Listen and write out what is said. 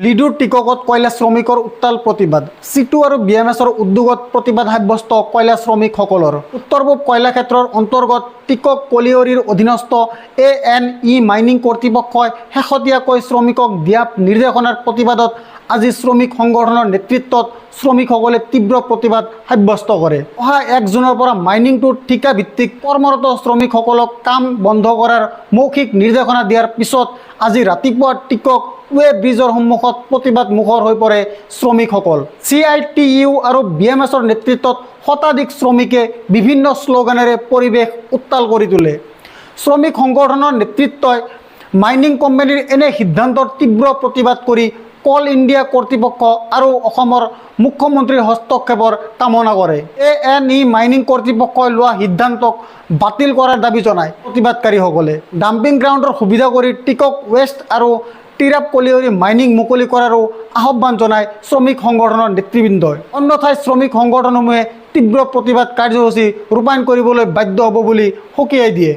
লিডুৰ টিককত কয়লা শ্ৰমিকৰ উত্তাল প্ৰতিবাদ। চিটু আৰু BMSৰ উদ্যোগত প্ৰতিবাদ সাব্যস্ত কয়লা শ্ৰমিকসকলৰ। উত্তৰ পূব কয়লা ক্ষেত্ৰৰ অন্তৰ্গত টিকক কলিয়ৰীৰ অধীনস্থ ANE মাইনিং কৰ্তৃপক্ষই শেহতীয়াকৈ শ্ৰমিকক দিয়া নিৰ্দেশনাৰ প্ৰতিবাদত আজি শ্ৰমিক সংগঠনৰ নেতৃত্বত শ্ৰমিকসকলে তীব্ৰ প্ৰতিবাদ সাব্যস্ত কৰে। অহা 1 জুনৰ পৰা মাইনিংটোৰ ঠিকা ভিত্তিক কৰ্মৰত শ্ৰমিকসকলক কাম বন্ধ কৰাৰ মৌখিক নিৰ্দেশনা দিয়াৰ পিছত আজি ৰাতিপুৱা টিকক ৱে ব্ৰিজৰ সন্মুখত প্ৰতিবাদ মুখৰ হৈ পৰে শ্ৰমিকসকল। CITU আৰু BMSৰ নেতৃত্বত শতাধিক শ্ৰমিকে বিভিন্ন শ্লোগানেৰে পৰিৱেশ উত্তাল কৰি তোলে। শ্ৰমিক সংগঠনৰ নেতৃত্বই মাইনিং কোম্পানীৰ এনে সিদ্ধান্তৰ তীব্ৰ প্ৰতিবাদ কৰি কল ইণ্ডিয়া কৰ্তৃপক্ষ আৰু অসমৰ মুখ্যমন্ত্ৰীৰ হস্তক্ষেপৰ কামনা কৰে। ANE মাইনিং কৰ্তৃপক্ষই লোৱা সিদ্ধান্তক বাতিল কৰাৰ দাবী জনায় প্ৰতিবাদকাৰীসকলে। ডাম্পিং গ্ৰাউণ্ডৰ সুবিধা কৰি টিকক ৱেষ্ট আৰু টিৰাপ কলিয়ৰী মাইনিং মুকলি কৰাৰো আহ্বান জনায় শ্ৰমিক সংগঠনৰ নেতৃবৃন্দই। অন্যথাই শ্ৰমিক সংগঠনসমূহে তীব্ৰ প্ৰতিবাদ কাৰ্যসূচী ৰূপায়ণ কৰিবলৈ বাধ্য হ'ব বুলি সকীয়াই দিয়ে।